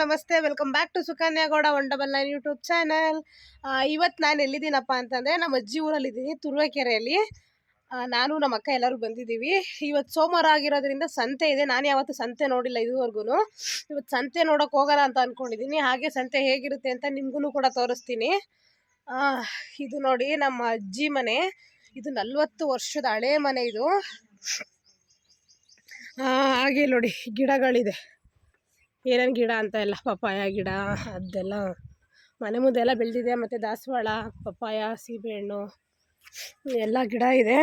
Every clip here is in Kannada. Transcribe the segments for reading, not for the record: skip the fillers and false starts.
ನಮಸ್ತೆ, welcome back to Sukanya Gowda 199 YouTube channel. ಇವತ್ತು ನಾನು ಎಲ್ಲಿದ್ದೀನಪ್ಪ ಅಂತಂದರೆ ನಮ್ಮ ಅಜ್ಜಿ ಊರಲ್ಲಿದ್ದೀನಿ, ತುರುವೇಕೆರೆಯಲ್ಲಿ. ನಾನು ನಮ್ಮ ಅಕ್ಕ ಎಲ್ಲರೂ ಬಂದಿದ್ದೀವಿ. ಇವತ್ತು ಸೋಮವಾರ ಆಗಿರೋದ್ರಿಂದ ಸಂತೆ ಇದೆ. ನಾನು ಯಾವತ್ತೂ ಸಂತೆ ನೋಡಿಲ್ಲ ಇದುವರೆಗೂ. ಇವತ್ತು ಸಂತೆ ನೋಡೋಕೆ ಹೋಗೋಣ ಅಂತ ಅಂದ್ಕೊಂಡಿದ್ದೀನಿ. ಹಾಗೆ ಸಂತೆ ಹೇಗಿರುತ್ತೆ ಅಂತ ನಿಮಗೂ ಕೂಡ ತೋರಿಸ್ತೀನಿ. ಇದು ನೋಡಿ ನಮ್ಮ ಅಜ್ಜಿ ಮನೆ. ಇದು 40 ವರ್ಷದ ಹಳೆ ಮನೆ ಇದು. ಹಾಗೆ ನೋಡಿ ಗಿಡಗಳಿದೆ, ಏನೇನು ಗಿಡ ಅಂತ ಎಲ್ಲ ಪಪ್ಪಾಯ ಗಿಡ ಅದೆಲ್ಲ ಮನೆ ಮುಂದೆ ಎಲ್ಲ ಬೆಳೆದಿದೆ. ಮತ್ತು ದಾಸವಾಳ, ಪಪ್ಪಾಯ, ಸೀಬೆಹಣ್ಣು ಎಲ್ಲ ಗಿಡ ಇದೆ.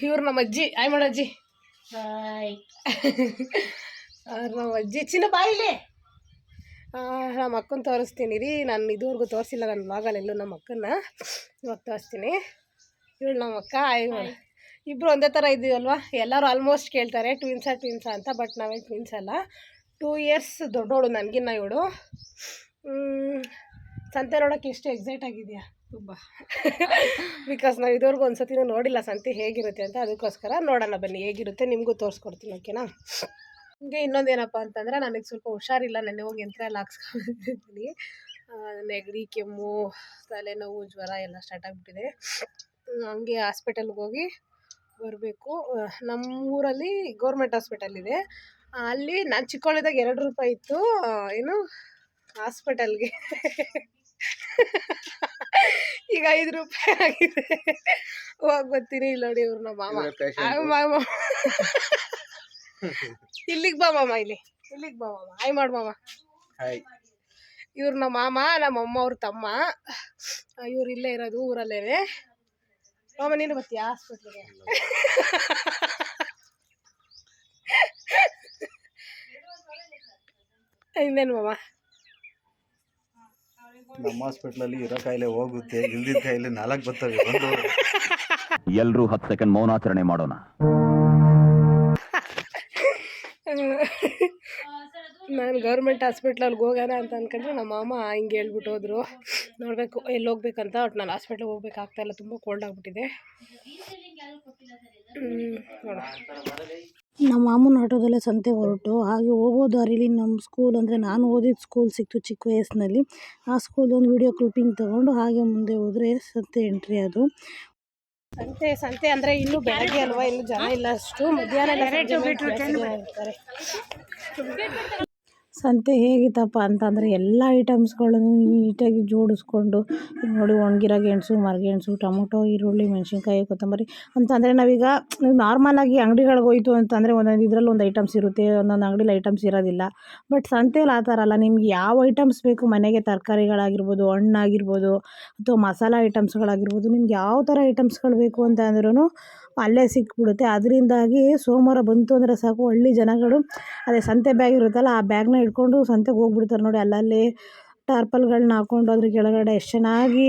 ಇವ್ರು ನಮ್ಮ ಅಜ್ಜಿ. ಆಯ್ ಮಾಡೋಜ್ಜಿ. ಹಾಯ್. ನಮ್ಮ ಅಜ್ಜಿ ಚಿನ್ನ ಬಾಯಿಲಿ. ನಮ್ಮ ಅಕ್ಕನ ತೋರಿಸ್ತೀನಿ ರೀ. ನಾನು ಇದುವರೆಗೂ ತೋರಿಸಿಲ್ಲ ನನ್ನ ಬ್ಲಾಗಲ್ಲೆಲ್ಲೂ ನಮ್ಮ ಅಕ್ಕನ್ನ. ಇವಾಗ ತೋರಿಸ್ತೀನಿ. ಇವಳು ನಮ್ಮ ಅಕ್ಕ. ಇಬ್ಬರು ಒಂದೇ ಥರ ಇದ್ದೀವಲ್ವ. ಎಲ್ಲರೂ ಆಲ್ಮೋಸ್ಟ್ ಕೇಳ್ತಾರೆ ಟ್ವಿನ್ಸಾ ಅಂತ. ಬಟ್ ನಾವೇನು ಟ್ವಿನ್ಸ್ ಅಲ್ಲ, 2 ಇಯರ್ಸ್ ದೊಡ್ಡೋಳು ನನಗಿನ್ನ ಇವಳು. ಸಂತೆ ನೋಡೋಕ್ಕೆ ಎಷ್ಟು ಎಕ್ಸೈಟ್ ಆಗಿದೆಯಾ ತುಂಬ. ಬಿಕಾಸ್ ನಾವು ಇದುವರೆಗೂ ಒಂದು ಸತಿನೂ ನೋಡಿಲ್ಲ ಸಂತೆ ಹೇಗಿರುತ್ತೆ ಅಂತ. ಅದಕ್ಕೋಸ್ಕರ ನೋಡೋಣ ಬನ್ನಿ ಹೇಗಿರುತ್ತೆ, ನಿಮಗೂ ತೋರಿಸ್ಕೊಡ್ತೀನಿ. ಓಕೆನಾ? ಹಂಗೆ ಇನ್ನೊಂದೇನಪ್ಪ ಅಂತಂದರೆ, ನನಗೆ ಸ್ವಲ್ಪ ಹುಷಾರಿಲ್ಲ. ನೆನ್ನೆ ಹೋಗಿ ಯಂತ್ರ ಎಲ್ಲ ಹಾಕ್ಸ್ಕೊಂಡಿದ್ದೀನಿ. ನೆಗಡಿ, ಕೆಮ್ಮು, ತಲೆನೋವು, ಜ್ವರ ಎಲ್ಲ ಸ್ಟಾರ್ಟ್ ಆಗಿಬಿಟ್ಟಿದೆ. ಹಂಗೆ ಹಾಸ್ಪಿಟಲ್ಗೆ ಹೋಗಿ ಬರಬೇಕು. ನಮ್ಮೂರಲ್ಲಿ ಗೌರ್ಮೆಂಟ್ ಹಾಸ್ಪಿಟಲ್ ಇದೆ. ಅಲ್ಲಿ ನಾನು ಚಿಕ್ಕವಳಿದ್ದಾಗ 2 ರೂಪಾಯಿ ಇತ್ತು ಏನು ಹಾಸ್ಪಿಟಲ್ಗೆ. ಈಗ 5 ರೂಪಾಯಿ ಆಗಿದೆ. ಹೋಗಿ ಬರ್ತೀನಿ. ಇಲ್ಲಿ ನೋಡಿ ಇವ್ರು ನಮ್ಮ ಮಾಮ. ಇಲ್ಲಿಗೆ ಬಾ ಮಾಮ, ಇಲ್ಲಿಗೆ ಬಾ ಮಾಮ. ಹಾಯ್ ಮಾಡು ಮಾಮ. ಇವ್ರು ನಮ್ಮ ಮಾಮ, ನಮ್ಮಮ್ಮ ಅವ್ರ ತಮ್ಮ. ಇವ್ರು ಇಲ್ಲೇ ಇರೋದು, ಊರಲ್ಲೇ. ಮಾಮ ನೀನು ಬರ್ತೀಯಾ ಹಾಸ್ಪಿಟ್ಲಿಗೆ? ಇನ್ನೇನು ಮಾಮ? ನಮ್ಮ ಹಾಸ್ಪಿಟ್ಲಲ್ಲಿ ಇರೋ ಕಾಯಿಲೆ ಹೋಗುತ್ತೆ, ಇಲ್ದಿದ್ದ ಕಾಯಿಲೆ 4 ಬರ್ತವೆ. ಎಲ್ಲರೂ 10 ಸೆಕೆಂಡ್ ಮೌನಾಚರಣೆ ಮಾಡೋಣ. ನಾನು ಗೌರ್ಮೆಂಟ್ ಹಾಸ್ಪಿಟ್ಲಲ್ಲಿ ಹೋಗೋಣ ಅಂತ ಅಂದ್ಕೊಂಡ್ರೆ ನಮ್ಮ ಮಾಮ ಹಿಂಗೆ ಹೇಳ್ಬಿಟ್ಟು ಹೋದ್ರು. ನೋಡಬೇಕು ಎಲ್ಲಿ ಹೋಗ್ಬೇಕಂತ. ಒಟ್ಟು ನಾನು ಹಾಸ್ಪಿಟ್ಲಿಗೆ ಹೋಗ್ಬೇಕಾಗ್ತಾಯಿಲ್ಲ, ತುಂಬ ಕೋಲ್ಡ್ ಆಗಿಬಿಟ್ಟಿದೆ. ನಮ್ಮ ಮಾಮನ ಆಟೋದಲ್ಲೇ ಸಂತೆ ಹೊರಟು. ಹಾಗೆ ಹೋಗೋ ದಾರಿಲಿ ನಮ್ಮ ಸ್ಕೂಲ್, ಅಂದರೆ ನಾನು ಓದಿದ ಸ್ಕೂಲ್ ಸಿಕ್ತು ಚಿಕ್ಕ ವಯಸ್ಸಿನಲ್ಲಿ. ಆ ಸ್ಕೂಲೊಂದು ವಿಡಿಯೋ ಕ್ಲಿಪ್ಪಿಂಗ್ ತೊಗೊಂಡು ಹಾಗೆ ಮುಂದೆ ಹೋದರೆ ಸಂತೆ ಎಂಟ್ರಿ. ಅದು ಸಂತೆ ಅಂದರೆ ಇನ್ನೂ ಬೆಳಗ್ಗೆ ಅಲ್ವಾ, ಇನ್ನೂ ಜನ ಇಲ್ಲ ಅಷ್ಟು. ಮಧ್ಯಾಹ್ನ ಇರ್ತಾರೆ. ಸಂತೆ ಹೇಗಿತ್ತಪ್ಪ ಅಂತಂದರೆ ಎಲ್ಲ ಐಟಮ್ಸ್ಗಳನ್ನು ನೀಟಾಗಿ ಜೋಡಿಸ್ಕೊಂಡು ನೋಡಿ. ಒಣಗಿರೋ ಗೆಣಸು, ಮರಗೆಣಸು, ಟೊಮೊಟೊ, ಈರುಳ್ಳಿ, ಮೆಣಸಿನ್ಕಾಯಿ, ಕೊತ್ತಂಬರಿ ಅಂತಂದರೆ ನಾವೀಗ ನಾರ್ಮಲಾಗಿ ಅಂಗಡಿಗಳಿಗೆ ಹೋಯ್ತು ಅಂತಂದರೆ ಒಂದೊಂದು ಇದರಲ್ಲಿ ಒಂದು ಐಟಮ್ಸ್ ಇರುತ್ತೆ, ಒಂದೊಂದು ಅಂಗಡಿಲಿ ಐಟಮ್ಸ್ ಇರೋದಿಲ್ಲ. ಬಟ್ ಸಂತೇಲಿ ಆ ಥರ ಅಲ್ಲ. ನಿಮ್ಗೆ ಯಾವ ಐಟಮ್ಸ್ ಬೇಕು ಮನೆಗೆ, ತರಕಾರಿಗಳಾಗಿರ್ಬೋದು, ಹಣ್ಣಾಗಿರ್ಬೋದು, ಅಥವಾ ಮಸಾಲ ಐಟಮ್ಸ್ಗಳಾಗಿರ್ಬೋದು, ನಿಮ್ಗೆ ಯಾವ ಥರ ಐಟಮ್ಸ್ಗಳು ಬೇಕು ಅಂತ ಅಂದ್ರೂ ಅಲ್ಲೇ ಸಿಕ್ಬಿಡುತ್ತೆ. ಅದರಿಂದಾಗಿ ಸೋಮವಾರ ಬಂತು ಅಂದರೆ ಸಾಕು, ಹಳ್ಳಿ ಜನಗಳು ಅದೇ ಸಂತೆ ಬ್ಯಾಗ್ ಇರುತ್ತಲ್ಲ, ಆ ಬ್ಯಾಗ್ನ ಇಟ್ಕೊಂಡು ಸಂತೆಗೆ ಹೋಗ್ಬಿಡ್ತಾರೆ ನೋಡಿ. ಅಲ್ಲಲ್ಲಿ ಟಾರ್ಪಲ್ಗಳನ್ನ ಹಾಕ್ಕೊಂಡು ಅದ್ರ ಕೆಳಗಡೆ ಎಷ್ಟು ಚೆನ್ನಾಗಿ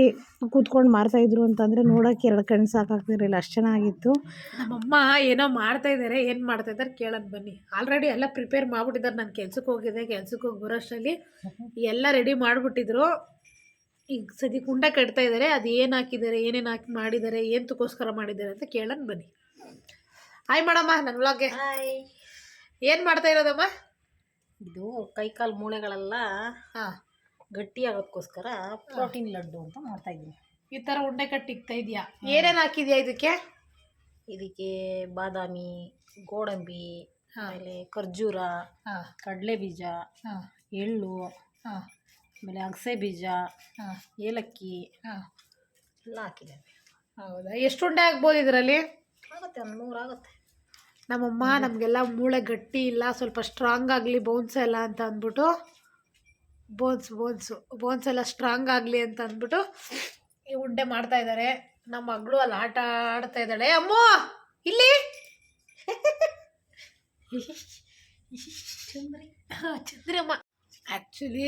ಕೂತ್ಕೊಂಡು ಮಾರ್ತಾಯಿದ್ರು ಅಂತಂದರೆ ನೋಡೋಕ್ಕೆ 2 ಕಣ್ಣು ಸಾಕಾಗ್ತಿರಲಿಲ್ಲ, ಅಷ್ಟು ಚೆನ್ನಾಗಿತ್ತು. ನಮ್ಮಮ್ಮ ಏನೋ ಮಾಡ್ತಾಯಿದ್ದಾರೆ. ಏನು ಮಾಡ್ತಾಯಿದ್ದಾರೆ ಕೇಳೋದು ಬನ್ನಿ. ಆಲ್ರೆಡಿ ಎಲ್ಲ ಪ್ರಿಪೇರ್ ಮಾಡಿಬಿಟ್ಟಿದ್ದಾರೆ. ನಾನು ಕೆಲ್ಸಕ್ಕೆ ಹೋಗಿದ್ದೆ, ಕೆಲ್ಸಕ್ಕೆ ಹೋಗಿ ಬರೋಷ್ಟರಲ್ಲಿ ಎಲ್ಲ ರೆಡಿ ಮಾಡಿಬಿಟ್ಟಿದ್ರು. ಈಗ ಸದ್ಯಕ್ಕೆ ಉಂಡೆ ಕಟ್ತಾ ಇದ್ದಾರೆ. ಅದು ಏನು ಹಾಕಿದ್ದಾರೆ, ಏನೇನು ಹಾಕಿ ಮಾಡಿದ್ದಾರೆ, ಏನು ತುಕ್ಕೋಸ್ಕರ ಮಾಡಿದ್ದಾರೆ ಅಂತ ಕೇಳೋಣ ಬನ್ನಿ. ಹಾಯ್ ಮಾಡಮ್ಮ ನನ್ನ ವ್ಲಾಗ್ಗೆ. ಏನು ಮಾಡ್ತಾ ಇರೋದಮ್ಮ? ಇದು ಕೈಕಾಲು ಮೂಳೆಗಳೆಲ್ಲ ಗಟ್ಟಿ ಆಗೋದಕ್ಕೋಸ್ಕರ ಪ್ರೋಟೀನ್ ಲಡ್ಡು ಅಂತ ಮಾಡ್ತಾಯಿದ್ದೀನಿ. ಈ ಥರ ಉಂಡೆ ಕಟ್ಟಿಕ್ತಾ ಇದೆಯಾ? ಏನೇನು ಹಾಕಿದ್ಯಾ ಇದಕ್ಕೆ? ಇದಕ್ಕೆ ಬಾದಾಮಿ, ಗೋಡಂಬಿ, ಆಮೇಲೆ ಖರ್ಜೂರ, ಕಡಲೆ ಬೀಜ, ಎಳ್ಳು, ಆಮೇಲೆ ಅಗಸೆ ಬೀಜ, ಏಲಕ್ಕಿ ಎಲ್ಲ ಹಾಕಿದ್ದೇವೆ. ಹೌದಾ? ಎಷ್ಟು ಉಂಡೆ ಆಗ್ಬೋದು ಇದರಲ್ಲಿ? ಆಗುತ್ತೆ, ಒಂದು 100 ಆಗುತ್ತೆ. ನಮ್ಮಮ್ಮ ನಮಗೆಲ್ಲ ಮೂಳೆ ಗಟ್ಟಿ ಇಲ್ಲ, ಸ್ವಲ್ಪ ಸ್ಟ್ರಾಂಗ್ ಆಗಲಿ ಬೋನ್ಸ್ ಎಲ್ಲ ಅಂತ ಅಂದ್ಬಿಟ್ಟು, ಬೋನ್ಸ್ ಎಲ್ಲ ಸ್ಟ್ರಾಂಗ್ ಆಗಲಿ ಅಂತ ಅಂದ್ಬಿಟ್ಟು ಈ ಉಂಡೆ ಮಾಡ್ತಾ ಇದ್ದಾರೆ. ನಮ್ಮ ಮಗಳು ಅಲ್ಲಿ ಆಟ ಆಡ್ತಾ ಇದ್ದಾಳೆ. ಅಮ್ಮ ಇಲ್ಲಿ ಚಂದ್ರಮ್ಮ. ಆ್ಯಕ್ಚುಲಿ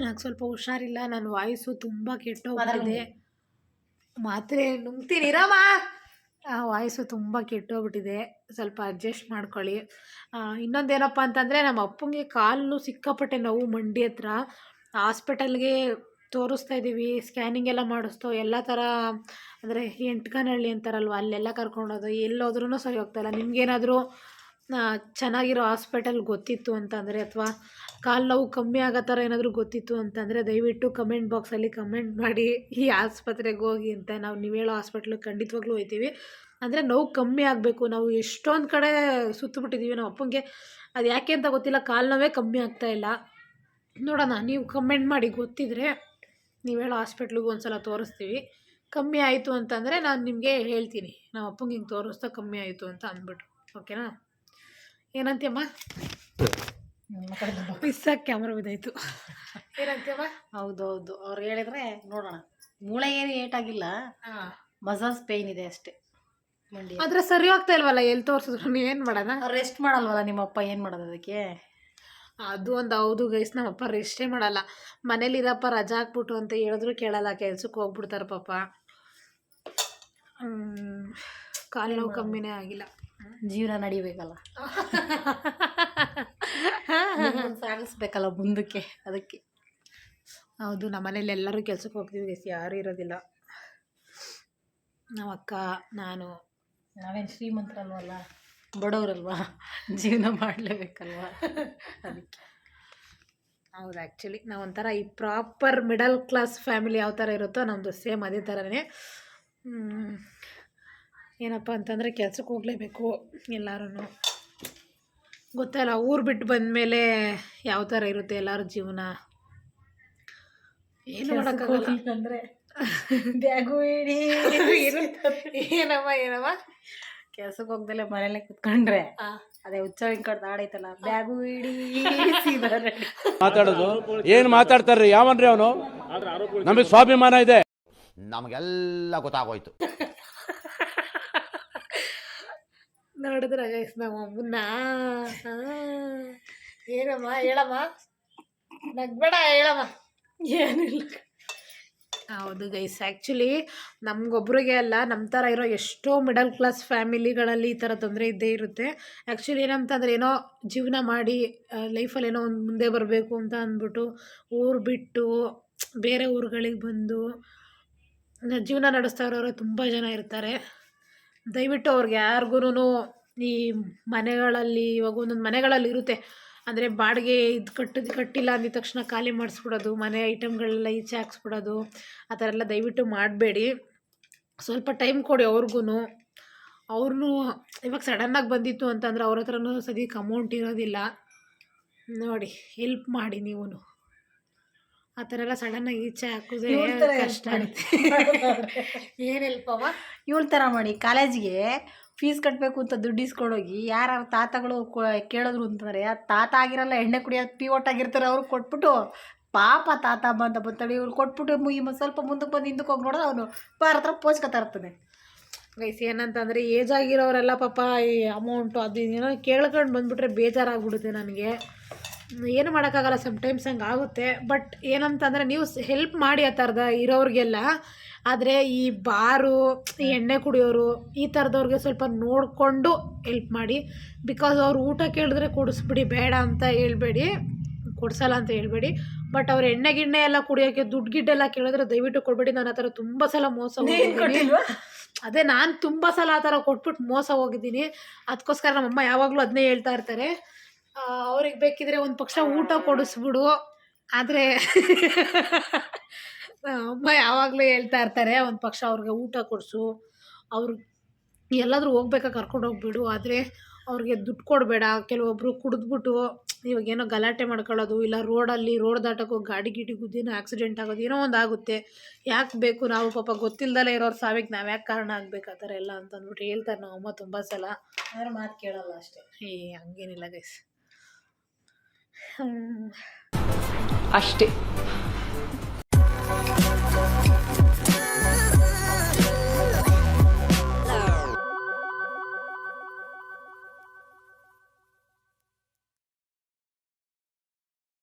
ನನಗೆ ಸ್ವಲ್ಪ ಹುಷಾರಿಲ್ಲ, ನನ್ನ ವಾಯ್ಸು ತುಂಬ ಕೆಟ್ಟೋಗ್ಬಿಟ್ಟಿದೆ. ಮಾತ್ರೆ ನುಂಗ್ತೀನಿ ರಾಮ. ವಾಯ್ಸು ತುಂಬ ಕೆಟ್ಟೋಗ್ಬಿಟ್ಟಿದೆ, ಸ್ವಲ್ಪ ಅಡ್ಜಸ್ಟ್ ಮಾಡ್ಕೊಳ್ಳಿ. ಇನ್ನೊಂದೇನಪ್ಪ ಅಂತಂದರೆ, ನಮ್ಮ ಅಪ್ಪಂಗೆ ಕಾಲು ಸಿಕ್ಕಾಪಟ್ಟೆ ನೋವು ಮಂಡಿ ಹತ್ರ. ಹಾಸ್ಪಿಟಲ್ಗೆ ತೋರಿಸ್ತಾ ಇದ್ದೀವಿ, ಸ್ಕ್ಯಾನಿಂಗ್ ಎಲ್ಲ ಮಾಡಿಸ್ತೋ ಎಲ್ಲ ಥರ. ಅಂದರೆ ಎಂಟ್ಕನಹಳ್ಳಿ ಅಂತಾರಲ್ವ, ಅಲ್ಲೆಲ್ಲ ಕರ್ಕೊಂಡೋದು ಎಲ್ಲೋದ್ರೂ ಸರಿ ಹೋಗ್ತಾಯಿಲ್ಲ. ನಿಮಗೇನಾದರೂ ಚೆನ್ನಾಗಿರೋ ಹಾಸ್ಪಿಟಲ್ ಗೊತ್ತಿತ್ತು ಅಂತಂದರೆ ಅಥವಾ ಕಾಲು ನೋವು ಕಮ್ಮಿ ಆಗೋ ಥರ ಏನಾದರೂ ಗೊತ್ತಿತ್ತು ಅಂತಂದರೆ ದಯವಿಟ್ಟು ಕಮೆಂಟ್ ಬಾಕ್ಸಲ್ಲಿ ಕಮೆಂಟ್ ಮಾಡಿ ಈ ಆಸ್ಪತ್ರೆಗೆ ಹೋಗಿ ಅಂತ. ನೀವು ಹೇಳೋ ಹಾಸ್ಪಿಟ್ಲಿಗೆ ಖಂಡಿತವಾಗ್ಲೂ ಹೋಗ್ತೀವಿ. ಅಂದರೆ ನೋವು ಕಮ್ಮಿ ಆಗಬೇಕು. ನಾವು ಎಷ್ಟೊಂದು ಕಡೆ ಸುತ್ತಬಿಟ್ಟಿದ್ದೀವಿ. ನಮ್ಮ ಅಪ್ಪಂಗೆ ಅದು ಯಾಕೆ ಅಂತ ಗೊತ್ತಿಲ್ಲ, ಕಾಲು ನೋವೇ ಕಮ್ಮಿ ಆಗ್ತಾಯಿಲ್ಲ. ನೋಡೋಣ, ನೀವು ಕಮೆಂಟ್ ಮಾಡಿ ಗೊತ್ತಿದ್ರೆ ನೀವು ಹೇಳೋ ಹಾಸ್ಪಿಟ್ಲಿಗೆ ಒಂದು ಸಲ ತೋರಿಸ್ತೀವಿ. ಕಮ್ಮಿ ಆಯಿತು ಅಂತಂದರೆ ನಾನು ನಿಮಗೆ ಹೇಳ್ತೀನಿ, ನಮ್ಮ ಅಪ್ಪಂಗೆ ಹಿಂಗೆ ತೋರಿಸ್ತಾ ಕಮ್ಮಿ ಆಯಿತು ಅಂತ ಅಂದ್ಬಿಟ್ಟು. ಓಕೆನಾ? ಏನಂತೀಯಮ್ಮ? ಮಿಸ್ಸಾಗಿ ಕ್ಯಾಮ್ರಾ ಬಿದ್ದಾಯಿತು. ಏನಂತೀಯಮ್ಮ? ಹೌದೌದು, ಅವ್ರು ಹೇಳಿದ್ರೆ ನೋಡೋಣ. ಮೂಳೆ ಏನು ಏಟಾಗಿಲ್ಲ, ಮಸಾಜ್ ಪೇಯ್ನ್ ಇದೆ ಅಷ್ಟೇ. ಮಂಡಿ ಆದರೆ ಸರಿ ಹೋಗ್ತಾ ಇಲ್ವಲ್ಲ, ಎಲ್ಲಿ ತೋರಿಸಿದ್ರು ಏನು ಮಾಡೋಣ? ರೆಸ್ಟ್ ಮಾಡಲ್ವಲ್ಲ ನಿಮ್ಮಪ್ಪ, ಏನು ಮಾಡೋದು ಅದಕ್ಕೆ? ಅದು ಒಂದು ಹೌದು ಗೈಸ್, ನಮ್ಮಪ್ಪ ರೆಸ್ಟೇ ಮಾಡಲ್ಲ. ಮನೇಲಿರಪ್ಪ ರಜಾ ಹಾಕ್ಬಿಟ್ಟು ಅಂತ ಹೇಳಿದ್ರು ಕೇಳಲ್ಲ, ಕೆಲ್ಸಕ್ಕೆ ಹೋಗ್ಬಿಡ್ತಾರೆ ಪಾಪ. ಕಾಲು ನೋವು ಕಮ್ಮಿನೇ ಆಗಿಲ್ಲ. ಜೀವನ ನಡಿಬೇಕಲ್ಲ, ಸಾಗಿಸ್ಬೇಕಲ್ಲ ಮುಂದಕ್ಕೆ, ಅದಕ್ಕೆ. ಹೌದು, ನಮ್ಮ ಮನೇಲಿ ಎಲ್ಲರೂ ಕೆಲ್ಸಕ್ಕೆ ಹೋಗ್ತೀವಿ ಗೈಸ್, ಯಾರೂ ಇರೋದಿಲ್ಲ. ನಮ್ಮ ಅಕ್ಕ, ನಾನು. ನಾವೇನು ಶ್ರೀಮಂತರಲ್ವಲ್ಲ, ಬಡವರಲ್ವಾ, ಜೀವನ ಮಾಡಲೇಬೇಕಲ್ವ, ಅದಕ್ಕೆ. ಹೌದು, ಆ್ಯಕ್ಚುಲಿ ನಾವು ಒಂಥರ ಈ ಪ್ರಾಪರ್ ಮಿಡಲ್ ಕ್ಲಾಸ್ ಫ್ಯಾಮಿಲಿ ಯಾವ ಥರ ಇರುತ್ತೋ ನಮ್ಮದು ಸೇಮ್ ಅದೇ ಥರನೇ. ಏನಪ್ಪ ಅಂತಂದರೆ ಕೆಲ್ಸಕ್ಕೆ ಹೋಗಲೇಬೇಕು ಎಲ್ಲರೂ. ಗೊತ್ತಲ್ಲ, ಊರು ಬಿಟ್ಟು ಬಂದಮೇಲೆ ಯಾವ ಥರ ಇರುತ್ತೆ ಎಲ್ಲರ ಜೀವನ, ಏನು ಮಾಡೋಕ್ಕಾಗಲ್ಲ. ಅಂದರೆ ಬ್ಯಾಗು ಇಡೀ ಏನಮ್ಮ ಕೆಲ್ಸಕ್ಕೆ ಹೋಗ್ದಲೆ ಮನೇಲೆ ಕುತ್ಕೊಂಡ್ರೆ ಅದೇ ಹುಚ್ಚ ವೆಂಕಟ್ ಆಡೈತಲ್ಲ, ಬ್ಯಾಗು ಇಡೀ ಮಾತಾಡೋದು ಏನ್ ಮಾತಾಡ್ತಾರ್ರಿ? ಯಾವನ್ರಿ ಅವನು? ನಮಗೆ ಸ್ವಾಭಿಮಾನ ಇದೆ. ನಮಗೆಲ್ಲ ಗೊತ್ತಾಗೋಯ್ತು. ನೋಡಿದ್ರ ಗೈಸ್ ನಮ್ಮ ಅಮ್ಮನ್ನ. ಏನಮ್ಮ ಹೇಳಮ್ಮ, ನಗ್ಬೇಡ, ಹೇಳಮ್ಮ. ಏನಿಲ್ಲ. ಹೌದು ಗೈಸ್, ಆ್ಯಕ್ಚುಲಿ ನಮಗೊಬ್ರಿಗೆ ಅಲ್ಲ, ನಮ್ಮ ಥರ ಇರೋ ಎಷ್ಟೋ ಮಿಡಲ್ ಕ್ಲಾಸ್ ಫ್ಯಾಮಿಲಿಗಳಲ್ಲಿ ಈ ಥರ ತೊಂದರೆ ಇದ್ದೇ ಇರುತ್ತೆ. ಆ್ಯಕ್ಚುಲಿ ಏನಂತಂದರೆ, ಏನೋ ಜೀವನ ಮಾಡಿ ಲೈಫಲ್ಲಿ ಏನೋ ಒಂದು ಮುಂದೆ ಬರಬೇಕು ಅಂತ ಅಂದ್ಬಿಟ್ಟು ಊರು ಬಿಟ್ಟು ಬೇರೆ ಊರುಗಳಿಗೆ ಬಂದು ಜೀವನ ನಡೆಸ್ತಾ ಇರೋರು ತುಂಬ ಜನ ಇರ್ತಾರೆ. ದಯವಿಟ್ಟು ಅವ್ರಿಗೆ ಯಾರಿಗೂ ಈ ಮನೆಗಳಲ್ಲಿ, ಇವಾಗ ಒಂದೊಂದು ಮನೆಗಳಲ್ಲಿ ಇರುತ್ತೆ ಅಂದರೆ ಬಾಡಿಗೆ ಇದು ಕಟ್ಟಿಲ್ಲ ಅಂದಿದ ತಕ್ಷಣ ಖಾಲಿ ಮಾಡಿಸ್ಬಿಡೋದು, ಮನೆ ಐಟಮ್ಗಳೆಲ್ಲ ಈಚೆ ಹಾಕ್ಸ್ಬಿಡೋದು, ಆ ಥರ ಎಲ್ಲ ದಯವಿಟ್ಟು ಮಾಡಬೇಡಿ. ಸ್ವಲ್ಪ ಟೈಮ್ ಕೊಡಿ ಅವ್ರಿಗೂ. ಅವ್ರನ್ನೂ ಇವಾಗ ಸಡನ್ನಾಗಿ ಬಂದಿತ್ತು ಅಂತಂದರೆ ಅವ್ರ ಹತ್ರನೂ ಸದ್ಯಕ್ಕೆ ಅಮೌಂಟ್ ಇರೋದಿಲ್ಲ. ನೋಡಿ, ಹೆಲ್ಪ್ ಮಾಡಿ ನೀವು. ಆ ಥರ ಎಲ್ಲ ಸಡನ್ನಾಗಿ ಈಚೆ ಹಾಕೋದೇ ಕಷ್ಟ ಆಗುತ್ತೆ. ಏನು ಹೆಲ್ಪವ? ಇವಳ ಥರ ಮಾಡಿ ಕಾಲೇಜಿಗೆ ಫೀಸ್ ಕಟ್ಟಬೇಕು ಅಂತ ದುಡ್ಡು ಇಸ್ಕೊಂಡೋಗಿ ಯಾರು ತಾತಗಳು ಕೇಳಿದ್ರು ಅಂತಂದರೆ, ಆ ತಾತ ಆಗಿರಲ್ಲ, ಎಣ್ಣೆ ಕುಡಿಯೋದು ಪಿವೋಟ್ ಆಗಿರ್ತಾರೆ, ಅವ್ರು ಕೊಟ್ಬಿಟ್ಟು ಪಾಪ ತಾತ ಅಂತ ಬರ್ತಾಳೆ, ಇವ್ರು ಕೊಟ್ಬಿಟ್ಟು ಸ್ವಲ್ಪ ಮುಂದಕ್ಕೆ ಬಂದು ಹಿಂದಕ್ಕೆ ಹೋಗಿ ನೋಡೋದು ಅವನು ಹತ್ರ ಪೋಚ್ಕೊತಾ ಇರ್ತಾನೆ. ಗೈಸ್, ಏನಂತಂದರೆ ಏಜ್ ಆಗಿರೋರೆಲ್ಲ ಪಾಪ ಈ ಅಮೌಂಟು ಅದು ಏನೋ ಕೇಳ್ಕೊಂಡು ಬಂದುಬಿಟ್ರೆ ಬೇಜಾರಾಗ್ಬಿಡುತ್ತೆ ನನಗೆ. ಏನು ಮಾಡೋಕ್ಕಾಗಲ್ಲ, ಸಮ್ಟೈಮ್ಸ್ ಹಂಗೆ ಆಗುತ್ತೆ. ಬಟ್ ಏನಂತಂದರೆ ನೀವು ಹೆಲ್ಪ್ ಮಾಡಿ ಆ ಥರದ ಇರೋರಿಗೆಲ್ಲ. ಆದರೆ ಈ ಬಾರು, ಈ ಎಣ್ಣೆ ಕುಡಿಯೋರು, ಈ ಥರದವ್ರಿಗೆ ಸ್ವಲ್ಪ ನೋಡಿಕೊಂಡು ಹೆಲ್ಪ್ ಮಾಡಿ. ಬಿಕಾಸ್ ಅವ್ರು ಊಟ ಕೇಳಿದ್ರೆ ಕೊಡಿಸ್ಬಿಡಿ, ಬೇಡ ಅಂತ ಹೇಳ್ಬೇಡಿ, ಕೊಡಿಸಲ್ಲ ಅಂತ ಹೇಳ್ಬೇಡಿ. ಬಟ್ ಅವ್ರು ಎಣ್ಣೆ ಗಿಣ್ಣೆ ಎಲ್ಲ ಕುಡಿಯೋಕ್ಕೆ ದುಡ್ಡು ಗಿಡ್ಡೆಲ್ಲ ಕೇಳಿದ್ರೆ ದಯವಿಟ್ಟು ಕೊಡಬೇಡಿ. ನಾನು ಆ ಥರ ತುಂಬ ಸಲ ಮೋಸ ಹೋಗಿದ್ದೀನಿ. ಅದೇ ನಾನು ತುಂಬ ಸಲ ಆ ಥರ ಕೊಟ್ಬಿಟ್ಟು ಮೋಸ ಹೋಗಿದ್ದೀನಿ. ಅದಕ್ಕೋಸ್ಕರ ನಮ್ಮಮ್ಮ ಯಾವಾಗಲೂ ಅದನ್ನೇ ಹೇಳ್ತಾ ಇರ್ತಾರೆ, ಅವ್ರಿಗೆ ಬೇಕಿದ್ರೆ ಒಂದು ಪಕ್ಷ ಊಟ ಕೊಡಿಸ್ಬಿಡು. ಆದರೆ ಅಮ್ಮ ಯಾವಾಗಲೂ ಹೇಳ್ತಾ ಇರ್ತಾರೆ, ಒಂದು ಪಕ್ಷ ಅವ್ರಿಗೆ ಊಟ ಕೊಡಿಸು, ಅವ್ರು ಎಲ್ಲಾದರೂ ಹೋಗ್ಬೇಕಾ ಕರ್ಕೊಂಡು ಹೋಗ್ಬಿಡು, ಆದರೆ ಅವ್ರಿಗೆ ದುಡ್ಡು ಕೊಡಬೇಡ. ಕೆಲವೊಬ್ಬರು ಕುಡಿದ್ಬಿಟ್ಟು ಇವಾಗೇನೋ ಗಲಾಟೆ ಮಾಡ್ಕೊಳ್ಳೋದು, ಇಲ್ಲ ರೋಡ್ ದಾಟೋಕ್ಕೋ ಗಾಡಿ ಗುದ್ದೇನೋ ಆಕ್ಸಿಡೆಂಟ್ ಆಗೋದು, ಏನೋ ಒಂದು ಆಗುತ್ತೆ. ಯಾಕೆ ಬೇಕು? ನಾವು ಪಾಪ ಗೊತ್ತಿಲ್ದಲೇ ಇರೋರು ಸಾವಿಗೆ ನಾವು ಯಾಕೆ ಕಾರಣ ಆಗಬೇಕು ಆ ಥರ ಎಲ್ಲ ಅಂತಂದ್ಬಿಟ್ಟು ಹೇಳ್ತಾರೆ ನಮ್ಮಮ್ಮ ತುಂಬ ಸಲ. ಆದರೆ ಮಾತು ಕೇಳಲ್ಲ ಅಷ್ಟೇ. ಹಂಗೇನಿಲ್ಲ ಗೈಸ್, ಅಷ್ಟೇ.